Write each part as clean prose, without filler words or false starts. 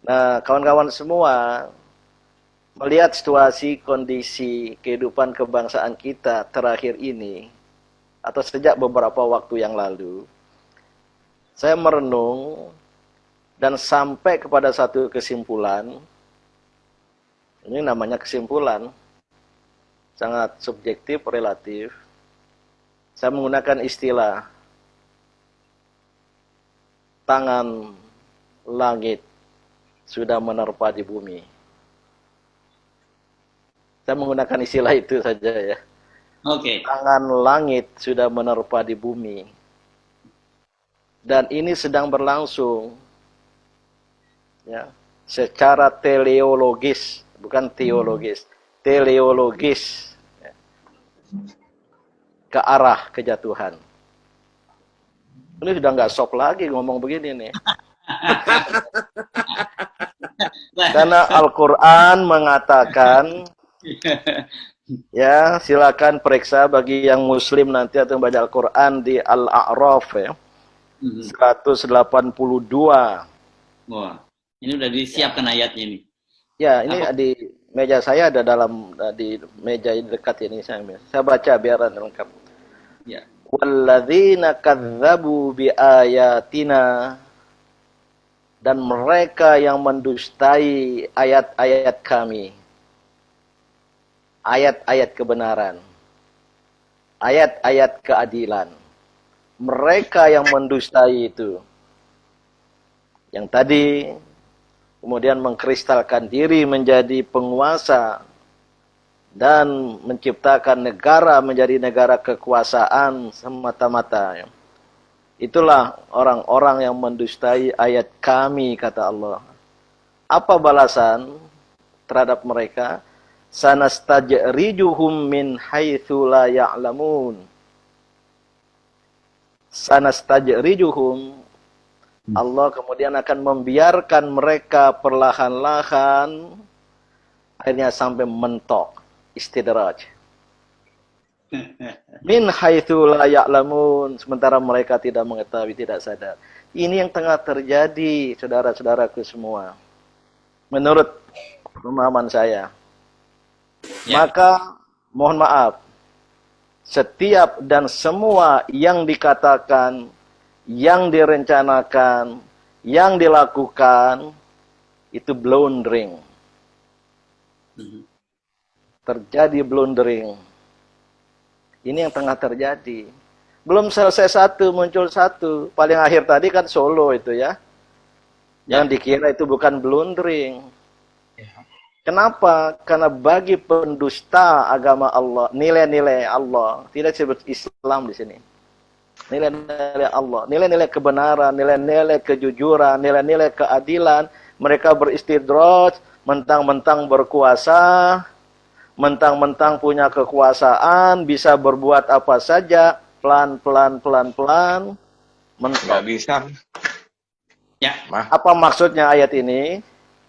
Nah, kawan-kawan semua, melihat situasi kondisi kehidupan kebangsaan kita terakhir ini, atau sejak beberapa waktu yang lalu, saya merenung dan sampai kepada satu kesimpulan. Ini namanya kesimpulan, sangat subjektif, relatif. Saya menggunakan istilah tangan langit sudah menerpa di bumi. Saya menggunakan istilah itu saja ya. Oke. Tangan langit sudah menerpa di bumi. Dan ini sedang berlangsung ya, secara teleologis, bukan teologis, teleologis ya, ke arah kejatuhan. Ini sudah nggak sop lagi ngomong begini nih. Karena Al-Quran mengatakan, ya silakan periksa bagi yang muslim nanti atau baca Al-Quran di Al-A'raf ya, 182. Wah, ini udah disiapkan ayatnya ini. Ya, ini Apa? di meja saya ada di meja dekat ini saya baca biar lengkap. Ya. Walladzina kadzabu biayatina, dan mereka yang mendustai ayat-ayat kami. Ayat-ayat kebenaran. Ayat-ayat keadilan. Mereka yang mendustai itu. Yang tadi kemudian mengkristalkan diri menjadi penguasa dan menciptakan negara menjadi negara kekuasaan semata-mata. Itulah orang-orang yang mendustai ayat kami, kata Allah. Apa balasan terhadap mereka? Sanastajrijuhum min haitsu la ya'lamun. Sanastajrijuhum, Allah kemudian akan membiarkan mereka perlahan-lahan akhirnya sampai mentok, istidraj. Min haitsu la ya'lamun, sementara mereka tidak mengetahui, tidak sadar. Ini yang tengah terjadi, saudara-saudaraku semua. Menurut pemahaman saya. Ya. Maka mohon maaf, setiap dan semua yang dikatakan, yang direncanakan, yang dilakukan, itu blundering. Terjadi blundering. Ini yang tengah terjadi. Belum selesai satu, muncul satu. Paling akhir tadi kan Solo itu ya. Yang dikira itu bukan blundering. Kenapa? Karena bagi pendusta agama Allah, nilai-nilai Allah, tidak disebut Islam di sini. Nilai-nilai Allah, nilai-nilai kebenaran, nilai-nilai kejujuran, nilai-nilai keadilan, mereka beristidraj, mentang-mentang berkuasa, mentang-mentang punya kekuasaan, bisa berbuat apa saja, pelan-pelan, pelan-pelan, mentok. Nggak bisa. Ya. Apa maksudnya ayat ini?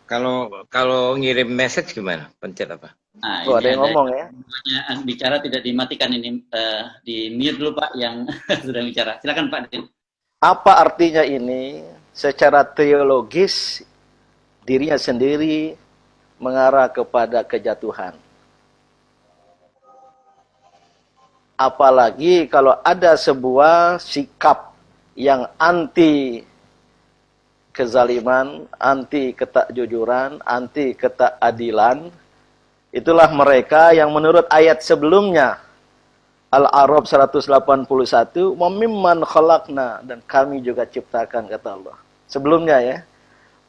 Kalau ngirim message gimana? Pencet apa? Nah, Tuh, ini ada yang ngomong ya. bicara tidak dimatikan ini, di mute dulu Pak yang sudah bicara. Silakan Pak. Apa artinya ini? Secara teologis, dirinya sendiri mengarah kepada kejatuhan. Apalagi kalau ada sebuah sikap yang anti kezaliman, anti ketakjujuran, anti ketakadilan, itulah mereka yang menurut ayat sebelumnya, Al-A'raf 181, "Mimman khalaqna", dan kami juga ciptakan, kata Allah. Sebelumnya ya,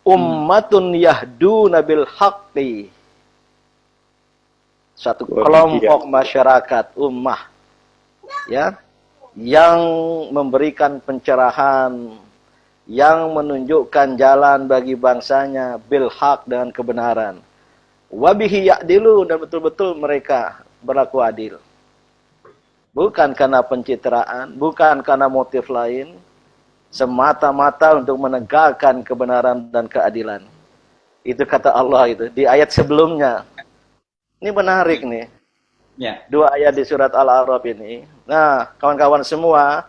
ummatun yahduna bil haqqi. Satu kelompok masyarakat, ummah ya, yang memberikan pencerahan, yang menunjukkan jalan bagi bangsanya bil haq, dengan kebenaran. Wabihi ya'dilu, dan betul-betul mereka berlaku adil. Bukan karena pencitraan, bukan karena motif lain, semata-mata untuk menegakkan kebenaran dan keadilan. Itu kata Allah itu di ayat sebelumnya. Ini menarik nih. Ya. Dua ayat di surat Al-A'raf ini. Nah, kawan-kawan semua,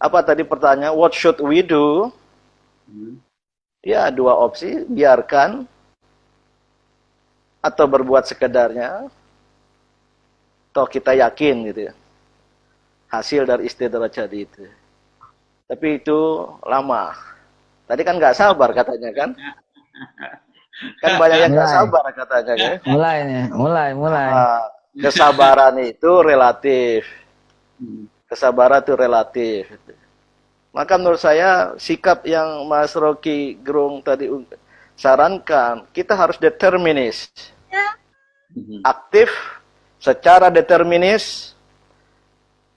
apa tadi pertanyaan? What should we do? Ya, dua opsi, biarkan atau berbuat sekedarnya, toh kita yakin gitu ya, hasil dari istidraj tadi itu. Tapi itu lama. Tadi kan nggak sabar katanya kan? Kan banyak yang nggak Mulai, sabar katanya kan? mulai nih, mulai. Ah, kesabaran itu relatif. Kesabaran itu relatif. Maka menurut saya sikap yang Mas Rocky Gerung tadi sarankan, kita harus determinis, aktif, secara determinis.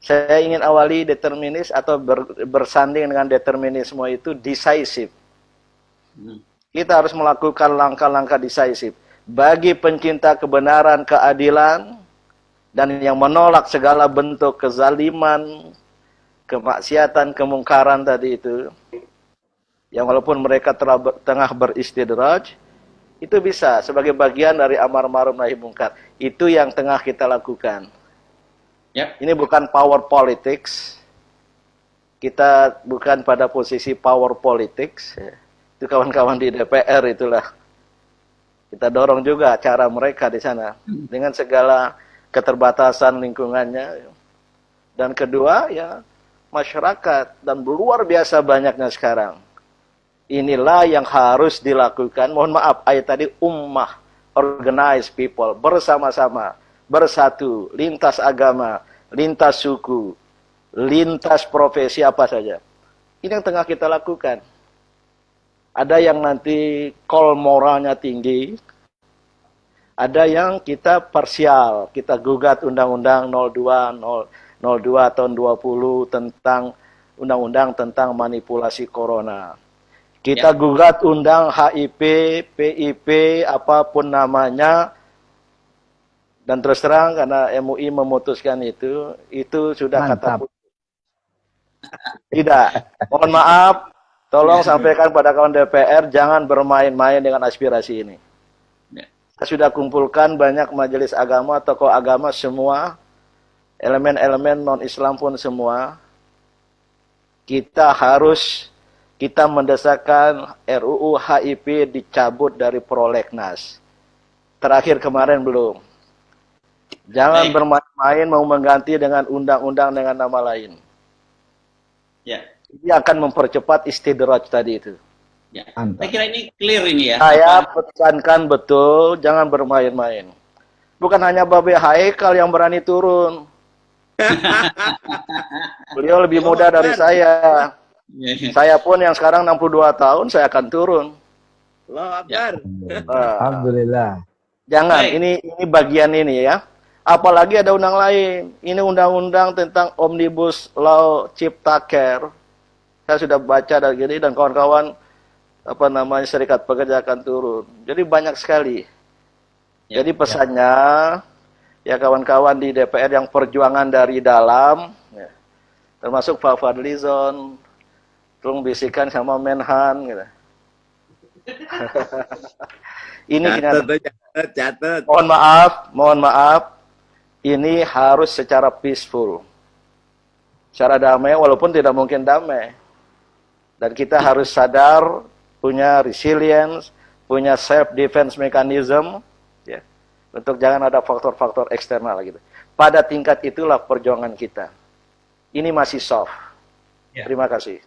Saya ingin awali determinis atau bersanding dengan determinisme itu decisive. Kita harus melakukan langkah-langkah decisive. Bagi pencinta kebenaran, keadilan, dan yang menolak segala bentuk kezaliman, kemaksiatan, kemungkaran tadi itu, yang walaupun mereka tengah beristidraj, itu bisa sebagai bagian dari amar ma'ruf nahi mungkar. Itu yang tengah kita lakukan. Yep. Ini bukan power politics. Kita bukan pada posisi power politics. Itu kawan-kawan di DPR itulah. Kita dorong juga cara mereka di sana dengan segala keterbatasan lingkungannya. Dan kedua ya masyarakat, dan luar biasa banyaknya sekarang. Inilah yang harus dilakukan. Mohon maaf, ayat tadi ummah, organize people, bersama-sama, bersatu, lintas agama, lintas suku, lintas profesi apa saja. Ini yang tengah kita lakukan. Ada yang nanti call moralnya tinggi, ada yang kita parsial, kita gugat Undang-Undang 02 tahun 20 tentang Undang-Undang tentang manipulasi corona. Kita gugat undang HIP, PIP, apapun namanya, dan terus terang karena MUI memutuskan itu sudah Mantap. kata putus. Tidak, mohon maaf, tolong sampaikan pada kawan DPR, jangan bermain-main dengan aspirasi ini. Saya sudah kumpulkan banyak majelis agama, tokoh agama semua, elemen-elemen non-Islam pun semua. Kita mendesakkan RUU HIP dicabut dari prolegnas. Terakhir kemarin belum. Jangan bermain-main mau mengganti dengan undang-undang dengan nama lain. Ya. Ini akan mempercepat istidraj tadi itu. Ya. Mantap. Saya kira ini clear ini ya. Saya pesankan betul, jangan bermain-main. Bukan hanya Babe Haikal yang berani turun. Beliau lebih muda dari saya. Saya pun yang sekarang 62 tahun, saya akan turun. Allahu Akbar. Alhamdulillah. Jangan, Baik. ini bagian ini ya. Apalagi ada undang lain. Ini undang-undang tentang Omnibus Law Ciptaker. Saya sudah baca dari gini dan kawan-kawan Serikat Pekerja akan turun. Jadi banyak sekali. Ya. Jadi pesannya ya kawan-kawan di DPR yang perjuangan dari dalam, ya, termasuk Pak Fadlizon, tolong bisikan sama Menhan gitu. Ini Catat. mohon maaf, ini harus secara peaceful, secara damai, walaupun tidak mungkin damai. Dan kita harus sadar, punya resilience, punya self defense mechanism, ya, untuk jangan ada faktor-faktor eksternal gitu. Pada tingkat itulah perjuangan kita. Ini masih soft. Ya. Terima kasih.